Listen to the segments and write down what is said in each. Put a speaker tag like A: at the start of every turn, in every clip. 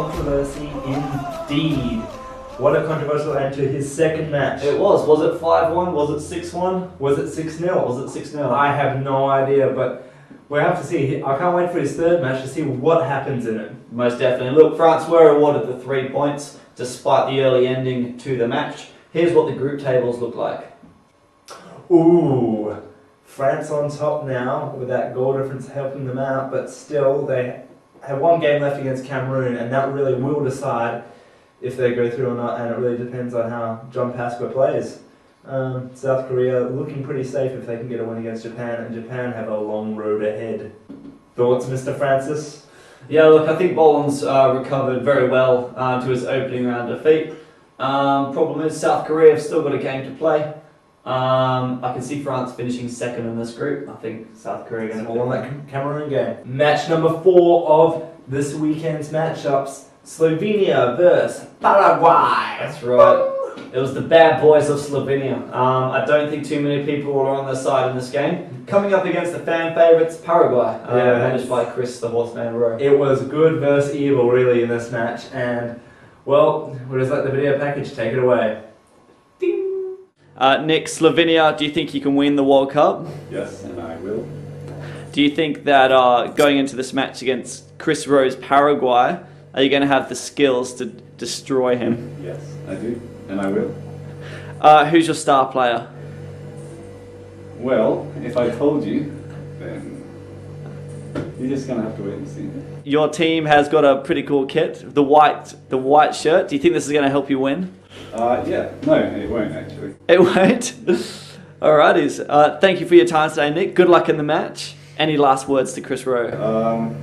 A: controversy indeed. What a controversial end to his second match.
B: It was. Was it 5-1? Was it 6-1?
A: Was it 6-0?
B: Was it 6-0?
A: I have no idea, but we'll have to see. I can't wait for his third match to see what happens in it.
B: Most definitely. Look, France were awarded the 3 points despite the early ending to the match. Here's what the group tables look like.
A: Ooh, France on top now with that goal difference helping them out, but still they have one game left against Cameroon, and that really will decide if they go through or not, and it really depends on how John Pasqua plays. South Korea looking pretty safe if they can get a win against Japan, and Japan have a long road ahead. Thoughts, Mr. Francis?
B: Yeah, look, I think Boland's recovered very well to his opening round defeat. Problem is South Korea have still got a game to play. I can see France finishing second in this group. I think South Korea are going to
A: win that Cameroon game. Match number 4 of this weekend's matchups. Slovenia versus Paraguay.
B: That's right. It was the bad boys of Slovenia. I don't think too many people were on their side in this game. Coming up against the fan favourites, Paraguay, managed by Chris the Horseman Rowe.
A: It was good versus evil, really, in this match. And, well, we'll just let the video package take it away.
B: Ding. Nick, Slovenia, do you think you can win the World Cup?
C: Yes, and I will.
B: Do you think that going into this match against Chris Rowe's Paraguay, are you going to have the skills to destroy him?
C: Yes, I do, and I will.
B: Who's your star player?
C: Well, if I told you, then you're just going to have to wait and see.
B: Your team has got a pretty cool kit, the white shirt. Do you think this is going to help you win?
C: Yeah, no, it won't actually.
B: It won't? Alrighties. Thank you for your time today, Nick. Good luck in the match. Any last words to Chris Rowe?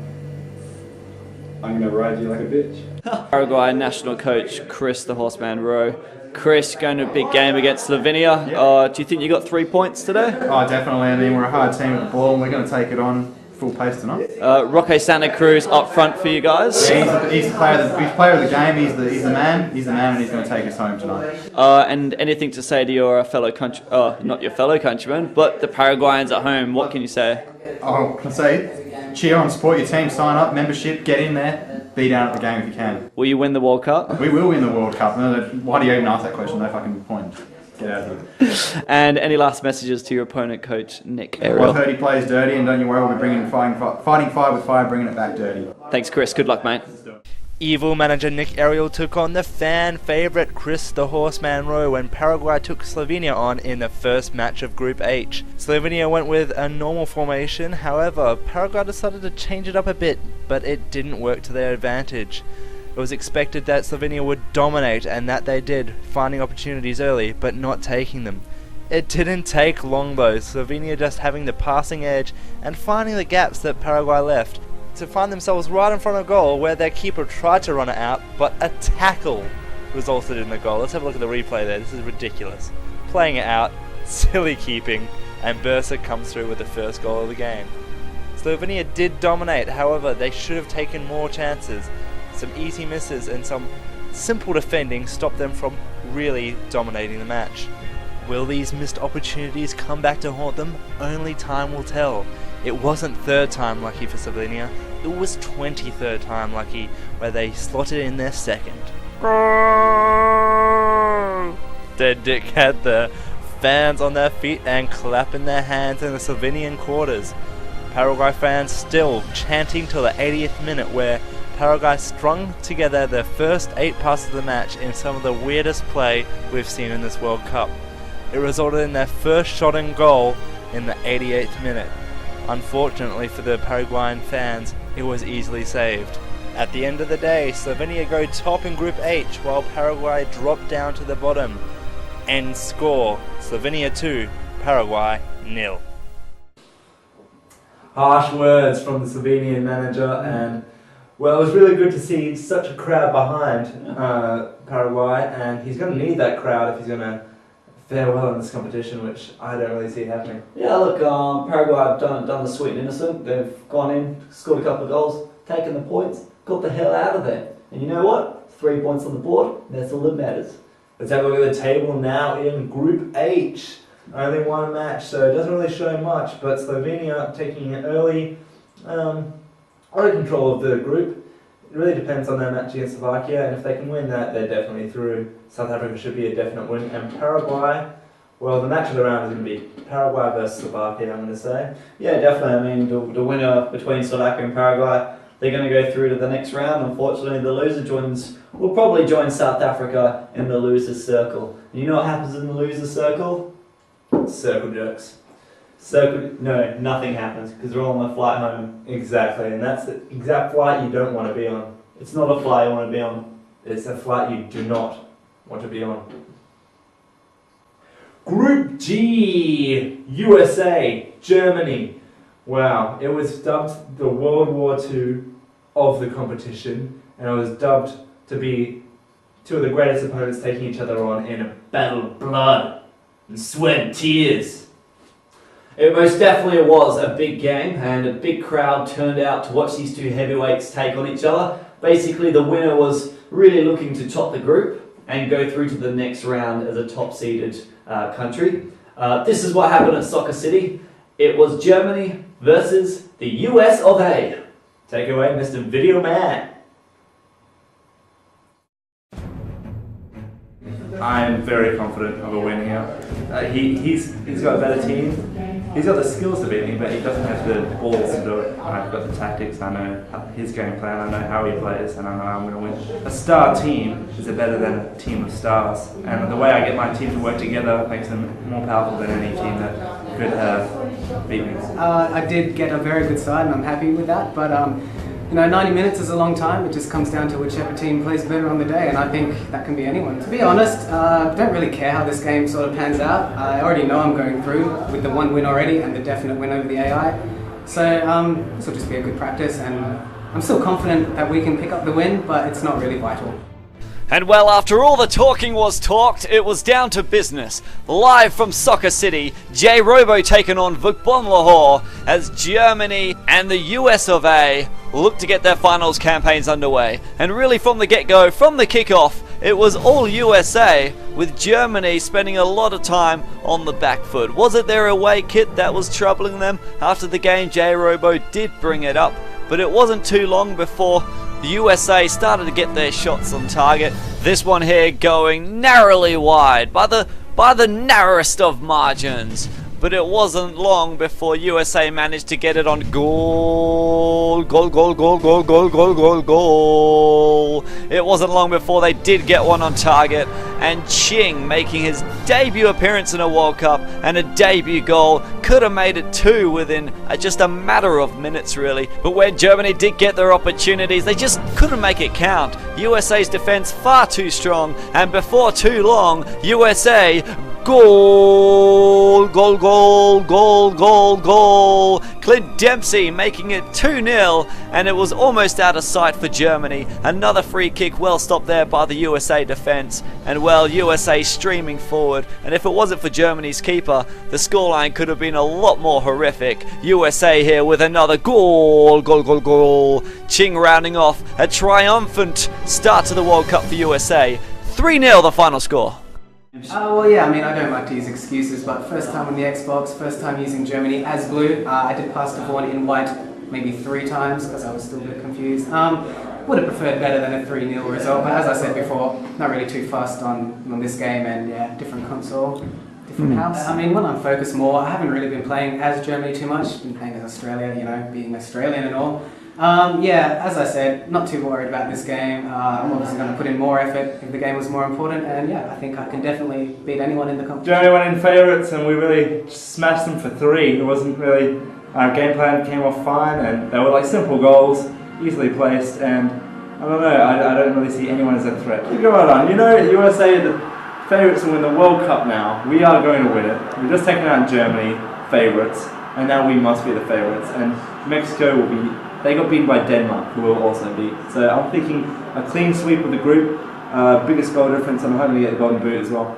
C: I'm going to ride you like a bitch.
B: Paraguay national coach Chris the Horseman Rowe. Chris, going to a big game against Slovenia. Do you think you got 3 points today?
D: Oh, definitely. I mean, we're a hard team at the ball and we're going to take it on full pace tonight.
B: Roque Santa Cruz up front for you guys.
D: Yeah, he's the player of the game. He's the man, and he's going to take us home tonight.
B: And anything to say to your fellow country, not your fellow countrymen, but the Paraguayans at home? What can you say?
D: Oh, can I say, cheer on, support your team, sign up, membership, get in there, be down at the game if you can.
B: Will you win the World Cup?
D: We will win the World Cup. Why do you even ask that question? No fucking point. Get out of here.
B: And any last messages to your opponent, coach Nick Ariel?
D: Well, 30 plays dirty, and don't you worry, we'll be bringing fighting fire with fire, bringing it back dirty.
B: Thanks, Chris. Good luck, mate.
E: Evil manager Nick Ariel took on the fan favourite Chris the Horseman Rowe when Paraguay took Slovenia on in the first match of Group H. Slovenia went with a normal formation, however, Paraguay decided to change it up a bit, but it didn't work to their advantage. It was expected that Slovenia would dominate, and that they did, finding opportunities early, but not taking them. It didn't take long though, Slovenia just having the passing edge and finding the gaps that Paraguay left, to find themselves right in front of goal where their keeper tried to run it out, but a tackle resulted in the goal. Let's have a look at the replay there. This is ridiculous. Playing it out, silly keeping, and Bursa comes through with the first goal of the game. Slovenia did dominate, however, they should have taken more chances. Some easy misses and some simple defending stopped them from really dominating the match. Will these missed opportunities come back to haunt them? Only time will tell. It wasn't third time lucky for Slovenia, it was 23rd time lucky, where they slotted in their second. Dead Dick had the fans on their feet and clapping their hands in the Slovenian quarters. Paraguay fans still chanting till the 80th minute, where Paraguay strung together their first 8 passes of the match in some of the weirdest play we've seen in this World Cup. It resulted in their first shot and goal in the 88th minute. Unfortunately for the Paraguayan fans, it was easily saved. At the end of the day, Slovenia go top in Group H, while Paraguay drop down to the bottom. End score, Slovenia 2, Paraguay 0.
A: Harsh words from the Slovenian manager, and well, it was really good to see such a crowd behind Paraguay, and he's going to need that crowd if he's going to fare well in this competition, which I don't really see happening.
B: Yeah, look, Paraguay have done the sweet and innocent. They've gone in, scored a couple of goals, taken the points, got the hell out of there. And you know what? 3 points on the board, that's all that matters.
A: Let's have a look at the table now in Group H. Only one match, so it doesn't really show much, but Slovenia taking it early, under control of the group. It really depends on their match against Slovakia, and if they can win that, they're definitely through. South Africa should be a definite win, and Paraguay, well, the match of the round is going to be Paraguay versus Slovakia, I'm going to say.
B: Yeah, definitely. I mean, the winner between Slovakia and Paraguay, they're going to go through to the next round. Unfortunately, the loser will probably join South Africa in the loser's circle. And you know what happens in the loser's circle?
A: Circle jerks.
B: No, nothing happens because they're all on the flight home.
A: Exactly, and that's the exact flight you don't want to be on.
B: It's not a flight you want to be on.
A: It's a flight you do not want to be on. Group G, USA, Germany. Wow, it was dubbed the World War II of the competition, and it was dubbed to be two of the greatest opponents taking each other on in a battle of blood and sweat and tears.
B: It most definitely was a big game, and a big crowd turned out to watch these two heavyweights take on each other. Basically, the winner was really looking to top the group and go through to the next round as a top-seeded country. This is what happened at Soccer City. It was Germany versus the US of A.
A: Take it away, Mr. Video Man.
F: I'm very confident of a win here. He's got a better team. He's got the skills to beat me, but he doesn't have the balls to do it. I've got the tactics, I know his game plan, I know how he plays, and I know I'm going to win. A star team is better than a team of stars, and the way I get my team to work together makes them more powerful than any team that could beat me.
G: I did get a very good side, and I'm happy with that, but you know, 90 minutes is a long time. It just comes down to whichever team plays better on the day, and I think that can be anyone. To be honest, I don't really care how this game sort of pans out. I already know I'm going through with the one win already and the definite win over the AI. So this will just be a good practice, and I'm still confident that we can pick up the win, but it's not really vital.
H: And well, after all the talking was talked, it was down to business. Live from Soccer City, JEREMIA taking on VUCBON Lahore as Germany and the US of A look to get their finals campaigns underway. And really from the get-go, from the kickoff, it was all USA, with Germany spending a lot of time on the back foot. Was it their away kit that was troubling them? After the game, JEREMIA did bring it up, but it wasn't too long before the USA started to get their shots on target. This one here going narrowly wide by the narrowest of margins. But it wasn't long before USA managed to get it on goal. It wasn't long before they did get one on target, and Ching, making his debut appearance in a World Cup and a debut goal, could have made it two within just a matter of minutes really. But where Germany did get their opportunities, they just couldn't make it count. USA's defense far too strong, and before too long, USA goal. Clint Dempsey making it 2-0, and it was almost out of sight for Germany. Another free kick well stopped there by the USA defense, and well, USA streaming forward, and if it wasn't for Germany's keeper, the scoreline could have been a lot more horrific. USA here with another goal. Ching rounding off a triumphant start to the World Cup for USA. 3-0 the final score.
G: Well, yeah, I mean, I don't like to use excuses, but first time on the Xbox, first time using Germany as blue. I did pass the Vaughan in white maybe 3 times because I was still a bit confused. Would have preferred better than a 3-0 result, but as I said before, not really too fussed on this game, and yeah, different console, different house. I mean, when I'm focused more, I haven't really been playing as Germany too much, been playing as Australia, you know, being Australian and all. Yeah, as I said, not too worried about this game. I'm obviously going to put in more effort if the game was more important, and yeah, I think I can definitely beat anyone in the competition.
F: Germany went in favourites, and we really smashed them for 3. It wasn't really, our game plan came off fine, and they were like simple goals, easily placed, and I don't know, I don't really see anyone as a threat. Go right on, you know, USA are the favourites to win the World Cup now. We are going to win it. We've just taken out Germany, favourites, and now we must be the favourites, and Mexico will be. They got beaten by Denmark, who will also beat. So I'm thinking a clean sweep of the group, biggest goal difference, and I'm hoping to get the golden boot as well.